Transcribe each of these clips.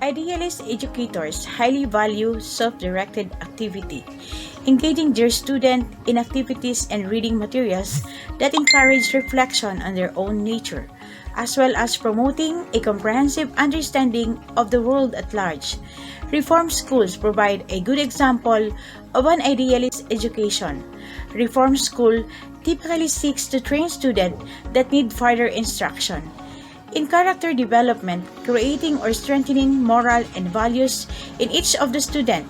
Idealist educators highly value self-directed activity, engaging their students in activities and reading materials that encourage reflection on their own nature, as well as promoting a comprehensive understanding of the world at large. Reform schools provide a good example of an idealist education. Reform school typically seeks to train students that need further instruction in character development, creating or strengthening moral and values in each of the students,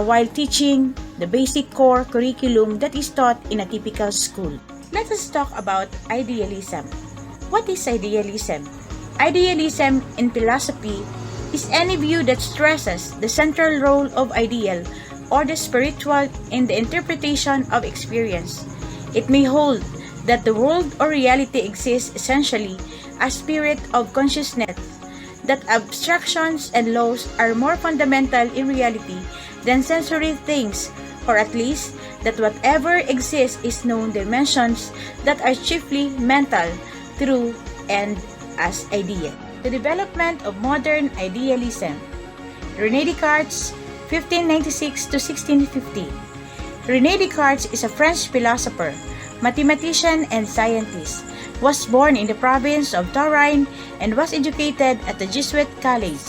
while teaching the basic core curriculum that is taught in a typical school. Let us talk about idealism. What is idealism? Idealism in philosophy is any view that stresses the central role of ideal or the spiritual in the interpretation of experience. It may hold that the world or reality exists essentially as spirit of consciousness, that abstractions and laws are more fundamental in reality than sensory things, or at least that whatever exists is known dimensions that are chiefly mental, true, and as idea. The development of modern idealism. René Descartes, 1596 to 1650. René Descartes is a French philosopher, mathematician, and scientist. Was born in the province of Touraine and was educated at the Jesuit college.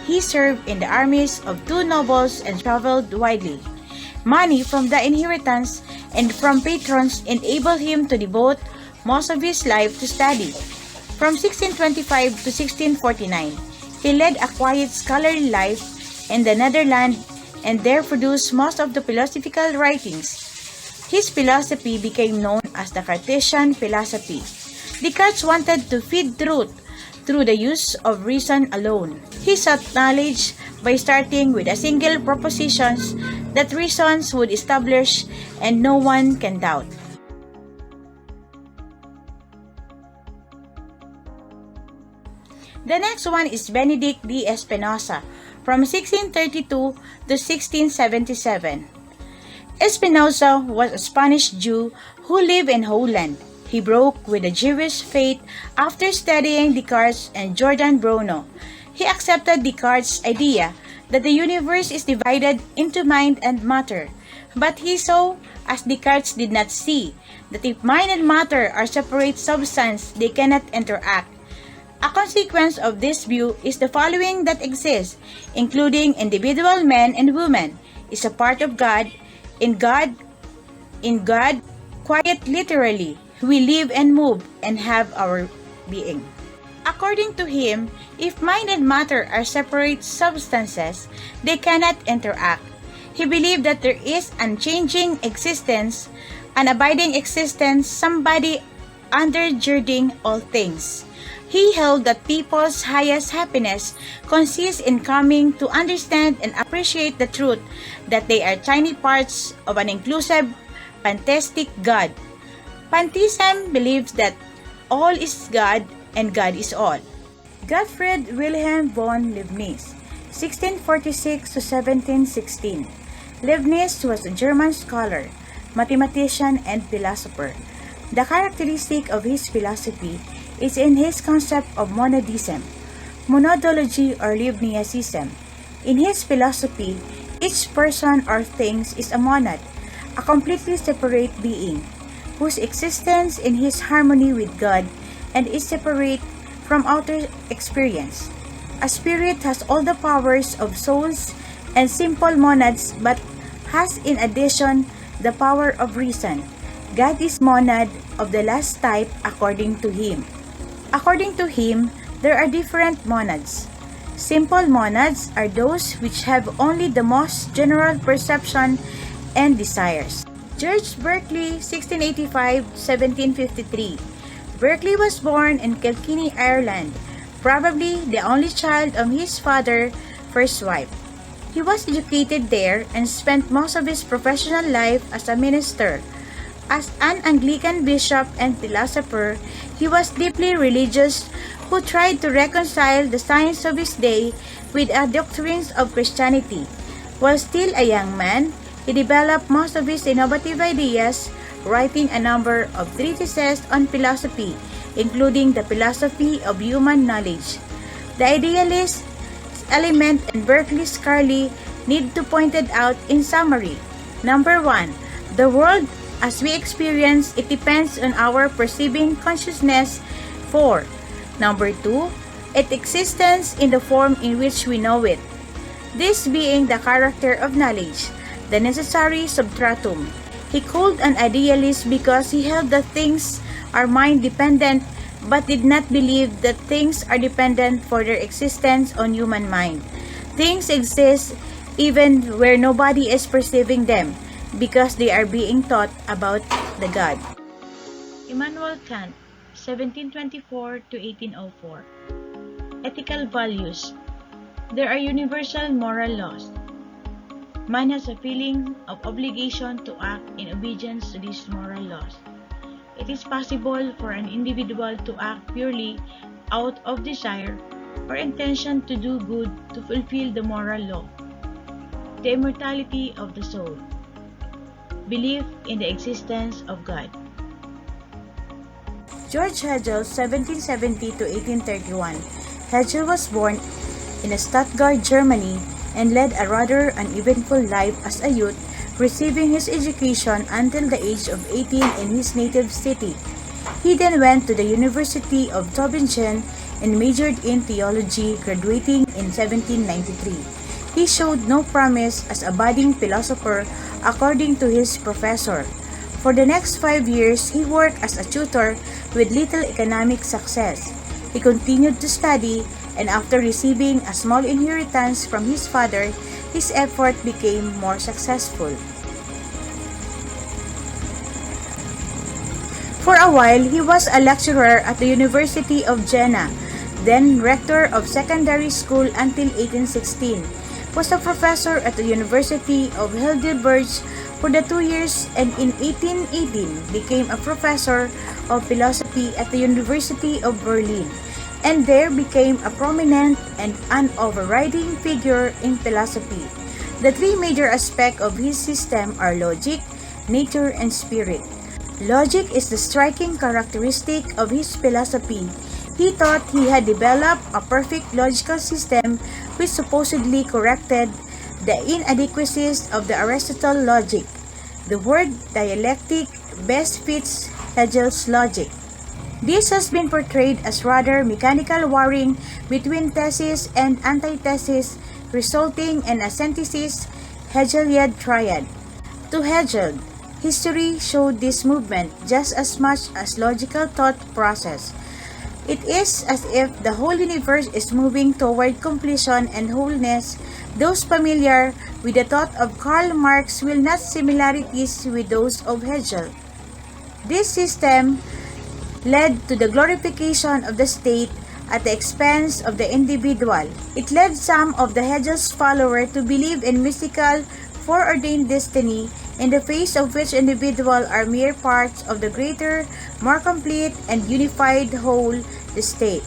He served in the armies of two nobles and traveled widely. Money from the inheritance and from patrons enabled him to devote most of his life to study. From 1625 to 1649, he led a quiet scholarly life in the Netherlands and there produced most of the philosophical writings. His philosophy became known as the Cartesian philosophy. Descartes wanted to feed truth through the use of reason alone. He sought knowledge by starting with a single proposition that reasons would establish and no one can doubt. The next one is Benedict de Espinosa from 1632 to 1677. Espinosa was a Spanish Jew who lived in Holland. He broke with the Jewish faith after studying Descartes and Giordano Bruno. He accepted Descartes' idea that the universe is divided into mind and matter, but he saw, as Descartes did not see, that if mind and matter are separate substance, they cannot interact. A consequence of this view is the following: that exists, including individual men and women, is a part of God. In God, quiet literally, we live and move and have our being. According to him, if mind and matter are separate substances, they cannot interact. He believed that there is unchanging existence, an abiding existence, somebody undergirding all things. He held that people's highest happiness consists in coming to understand and appreciate the truth that they are tiny parts of an inclusive, pantheistic God. Pantheism believes that all is God and God is all. Gottfried Wilhelm von Leibniz, 1646 to 1716. Leibniz was a German scholar, mathematician, and philosopher. The characteristic of his philosophy is in his concept of monadism, monadology or Leibnizism. In his philosophy, each person or thing is a monad, a completely separate being, whose existence in his harmony with God and is separate from outer experience. A spirit has all the powers of souls and simple monads, but has in addition the power of reason. God is monad of the last type according to him. According to him, there are different monads. Simple monads are those which have only the most general perception and desires. George Berkeley, 1685-1753. Berkeley was born in Kilkenny, Ireland, probably the only child of his father's first wife. He was educated there and spent most of his professional life as a minister. As an Anglican bishop and philosopher, he was deeply religious who tried to reconcile the science of his day with the doctrines of Christianity. While still a young man, he developed most of his innovative ideas, writing a number of treatises on philosophy, including the philosophy of human knowledge. The idealist Element and Berkeley's Carly need to point it out in summary. Number 1. The world as we experience it depends on our perceiving consciousness. 4. Number 2. Its existence in the form in which we know it. This being the character of knowledge, the necessary substratum. He called an idealist because he held that things are mind-dependent but did not believe that things are dependent for their existence on human mind. Things exist even where nobody is perceiving them because they are being taught about the God. Immanuel Kant, 1724 to 1804. Ethical values. There are universal moral laws. Man has a feeling of obligation to act in obedience to these moral laws. It is possible for an individual to act purely out of desire or intention to do good to fulfill the moral law. The immortality of the soul. Belief in the existence of God. George Hegel, 1770 to 1831. Hegel was born in Stuttgart, Germany, and led a rather uneventful life as a youth, receiving his education until the age of 18 in his native city. He then went to the University of Tübingen and majored in theology, graduating in 1793. He showed no promise as a budding philosopher, according to his professor. For the next 5 years, he worked as a tutor with little economic success. He continued to study, and after receiving a small inheritance from his father, his effort became more successful. For a while, he was a lecturer at the University of Jena, then rector of secondary school until 1816, was a professor at the University of Heidelberg for the 2 years, and in 1818 became a professor of philosophy at the University of Berlin, and there became a prominent and an overriding figure in philosophy. The three major aspects of his system are logic, nature, and spirit. Logic is the striking characteristic of his philosophy. He thought he had developed a perfect logical system which supposedly corrected the inadequacies of the Aristotelian logic. The word dialectic best fits Hegel's logic. This has been portrayed as rather mechanical warring between thesis and antithesis, resulting in a synthesis Hegelian triad. To Hegel, history showed this movement just as much as logical thought process. It is as if the whole universe is moving toward completion and wholeness. Those familiar with the thought of Karl Marx will note similarities with those of Hegel. This system led to the glorification of the state at the expense of the individual. It led some of the Hegel's followers to believe in mystical, foreordained destiny, in the face of which individuals are mere parts of the greater, more complete, and unified whole, the state.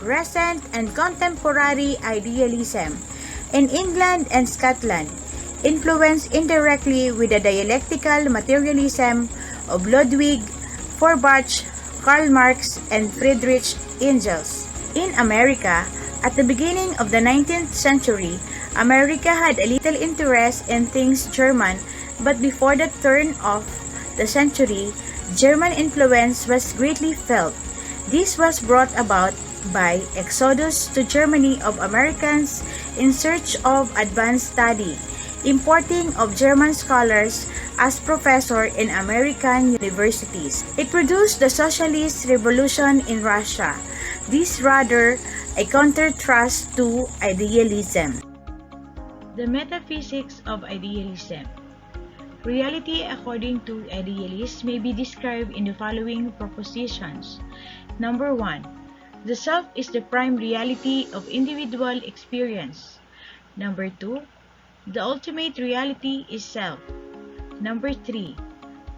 Recent and contemporary idealism in England and Scotland, influenced indirectly with the dialectical materialism of Ludwig Feuerbach, Karl Marx, and Friedrich Engels. In America, at the beginning of the 19th century, America had a little interest in things German, but before the turn of the century, German influence was greatly felt. This was brought about by exodus to Germany of Americans in search of advanced study, importing of German scholars as professors in American universities. It produced the socialist revolution in Russia. This rather a counter-thrust to idealism. The metaphysics of idealism. Reality according to idealists may be described in the following propositions. Number 1. The self is the prime reality of individual experience. Number 2. The ultimate reality is self. Number 3.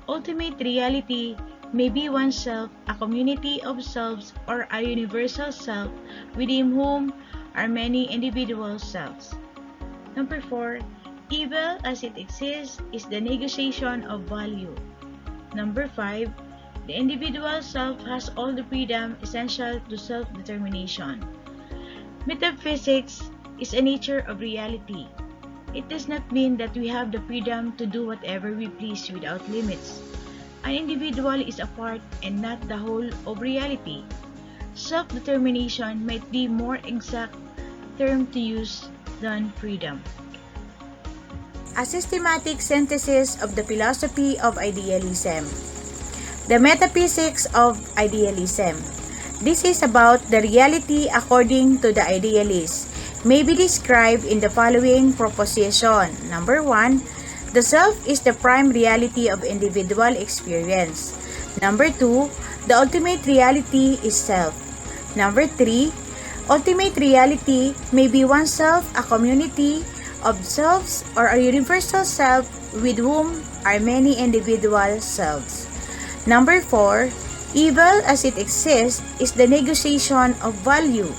Ultimate reality may be oneself, a community of selves, or a universal self within whom are many individual selves. Number 4. Evil as it exists is the negotiation of value. Number 5. The individual self has all the freedom essential to self-determination. Metaphysics is a nature of reality. It does not mean that we have the freedom to do whatever we please without limits. An individual is a part and not the whole of reality. Self-determination might be more exact term to use than freedom. A systematic synthesis of the philosophy of idealism. The metaphysics of idealism. This is about the reality according to the idealist. May be described in the following proposition. Number 1, the self is the prime reality of individual experience. Number 2, the ultimate reality is self. Number 3, ultimate reality may be oneself, a community of selves, or a universal self with whom are many individual selves. Number 4, evil as it exists is the negotiation of value.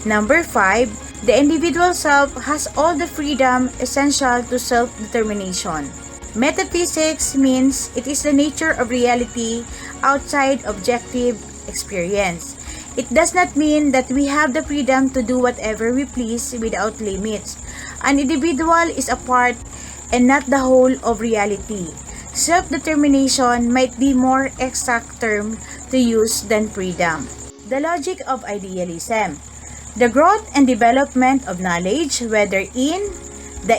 Number 5, the individual self has all the freedom essential to self-determination. Metaphysics means it is the nature of reality outside objective experience. It does not mean that we have the freedom to do whatever we please without limits. An individual is a part and not the whole of reality. Self-determination might be more exact term to use than freedom. The logic of idealism. The growth and development of knowledge, whether in the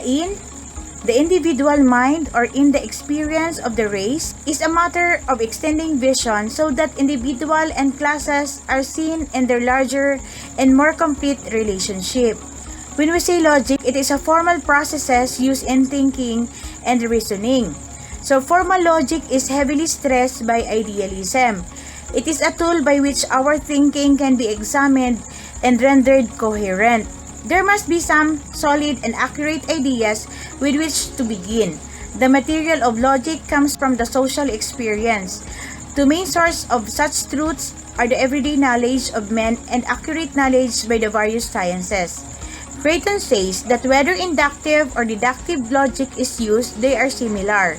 individual mind or in the experience of the race, is a matter of extending vision so that individual and classes are seen in their larger and more complete relationship. When we say logic, it is a formal processes used in thinking and reasoning. So formal logic is heavily stressed by idealism. It is a tool by which our thinking can be examined and rendered coherent. There must be some solid and accurate ideas with which to begin. The material of logic comes from the social experience. The main source of such truths are the everyday knowledge of men and accurate knowledge by the various sciences. Creighton says that whether inductive or deductive logic is used, they are similar,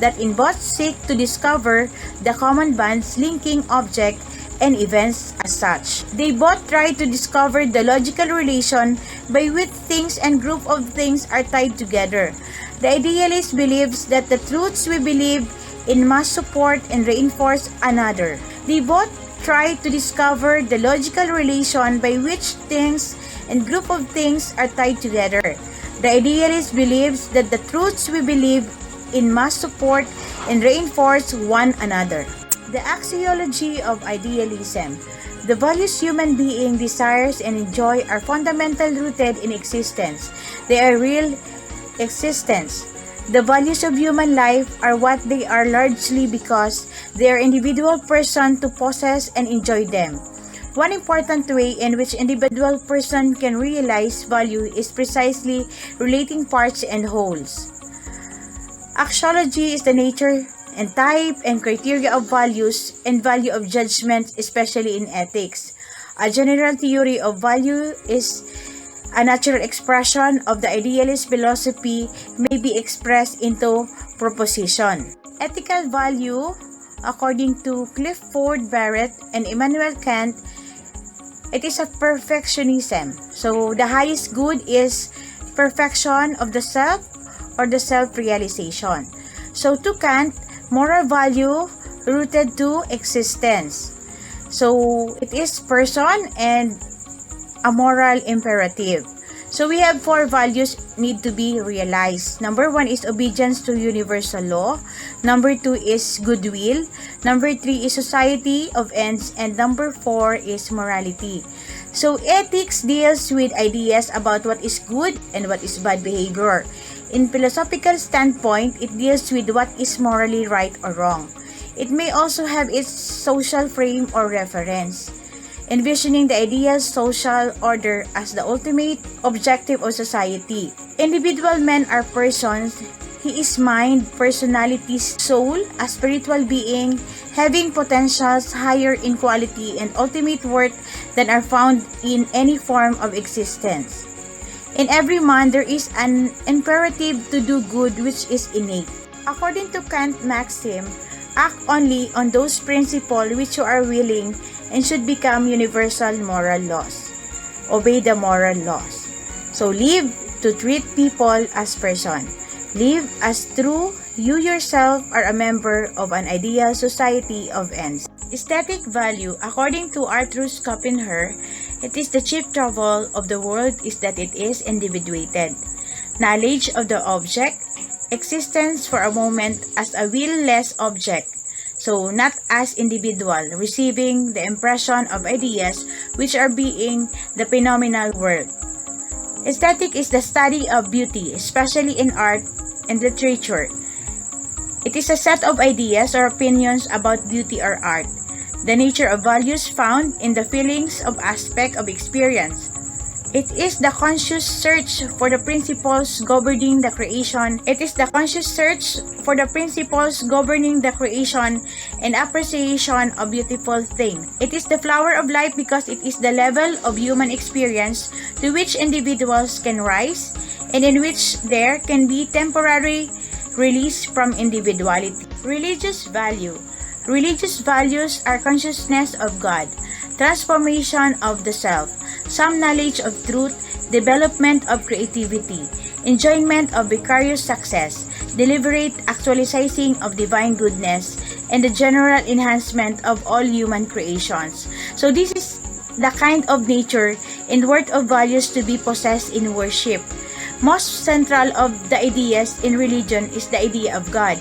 that in both seek to discover the common bonds linking object and events as such. They both try to discover the logical relation by which things and group of things are tied together. The idealist believes that the truths we believe in must support and reinforce another. They both try to discover the logical relation by which things and group of things are tied together. The idealist believes that the truths we believe in must support and reinforce one another. The axiology of idealism. The values human being desires and enjoy are fundamental rooted in existence. They are real existence. The values of human life are what they are largely because they are individual person to possess and enjoy them. One important way in which individual person can realize value is precisely relating parts and wholes. Axiology is the nature and type and criteria of values and value of judgments, especially in ethics. A general theory of value is a natural expression of the idealist philosophy may be expressed into proposition. Ethical value, according to Clifford Barrett and Immanuel Kant, it is a perfectionism. So the highest good is perfection of the self or the self-realization. So to Kant, moral value rooted to existence. So it is person and a moral imperative. So we have 4 values need to be realized. Number 1 is obedience to universal law. Number 2 is goodwill. Number 3 is society of ends. And number 4 is morality. So ethics deals with ideas about what is good and what is bad behavior. In philosophical standpoint, it deals with what is morally right or wrong. It may also have its social frame or reference, envisioning the ideal social order as the ultimate objective of society. Individual men are persons. He is mind, personality, soul, a spiritual being, having potentials higher in quality and ultimate worth than are found in any form of existence. In every man, there is an imperative to do good which is innate. According to Kant's maxim, act only on those principles which you are willing and should become universal moral laws. Obey the moral laws. So live to treat people as person. Live as true you yourself are a member of an ideal society of ends. Aesthetic value, according to Arthur Schopenhauer, it is the chief trouble of the world is that it is individuated. Knowledge of the object, existence for a moment as a will-less object, so not as individual, receiving the impression of ideas which are being the phenomenal world. Aesthetic is the study of beauty, especially in art and literature. It is a set of ideas or opinions about beauty or art, the nature of values found in the feelings of aspect of experience. It is the conscious search for the principles governing the creation. It is the conscious search for the principles governing the creation and appreciation of beautiful things. It is the flower of life because it is the level of human experience to which individuals can rise and in which there can be temporary release from individuality. Religious value. Religious values are consciousness of God, transformation of the self, some knowledge of truth, development of creativity, enjoyment of vicarious success, deliberate actualizing of divine goodness, and the general enhancement of all human creations. So this is the kind of nature and worth of values to be possessed in worship. Most central of the ideas in religion is the idea of God.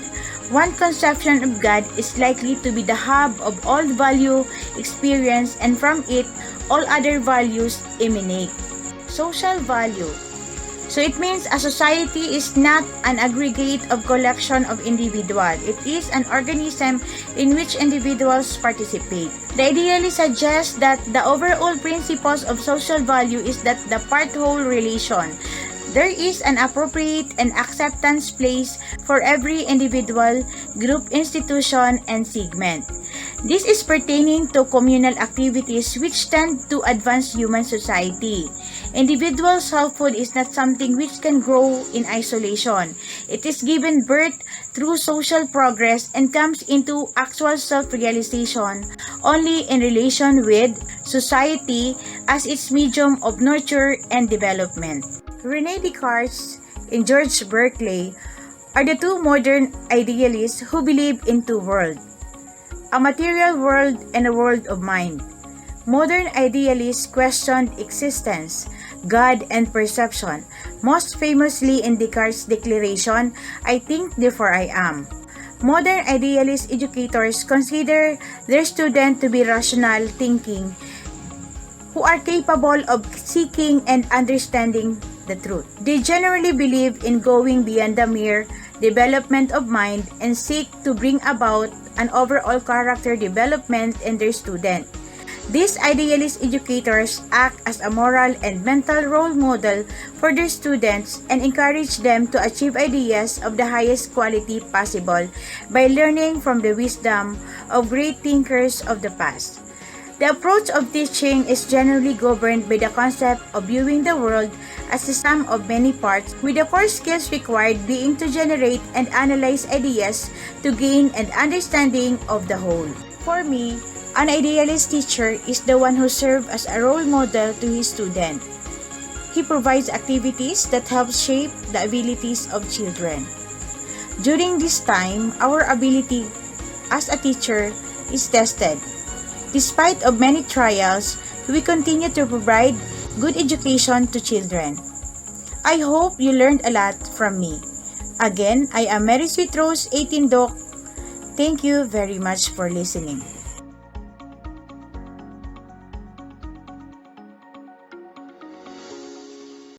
One conception of God is likely to be the hub of all value, experience, and from it, all other values emanate. Social value. So it means a society is not an aggregate of collection of individuals. It is an organism in which individuals participate. The idealist suggests that the overall principles of social value is that the part-whole relation. There is an appropriate and acceptance place for every individual, group, institution, and segment. This is pertaining to communal activities which tend to advance human society. Individual selfhood is not something which can grow in isolation. It is given birth through social progress and comes into actual self-realization only in relation with society as its medium of nurture and development. René Descartes and George Berkeley are the two modern idealists who believe in two worlds, a material world and a world of mind. Modern idealists questioned existence, God, and perception, most famously in Descartes' declaration, "I think, therefore I am." Modern idealist educators consider their students to be rational thinking who are capable of seeking and understanding the truth. They generally believe in going beyond the mere development of mind and seek to bring about an overall character development in their student. These idealist educators act as a moral and mental role model for their students and encourage them to achieve ideas of the highest quality possible by learning from the wisdom of great thinkers of the past. The approach of teaching is generally governed by the concept of viewing the world as the sum of many parts, with the core skills required being to generate and analyze ideas to gain an understanding of the whole. For me, an idealist teacher is the one who serves as a role model to his student. He provides activities that help shape the abilities of children. During this time, our ability as a teacher is tested. Despite of many trials, we continue to provide good education to children. I hope you learned a lot from me. Again, I am Mary Sweet Rose, 18 Doc. Thank you very much for listening.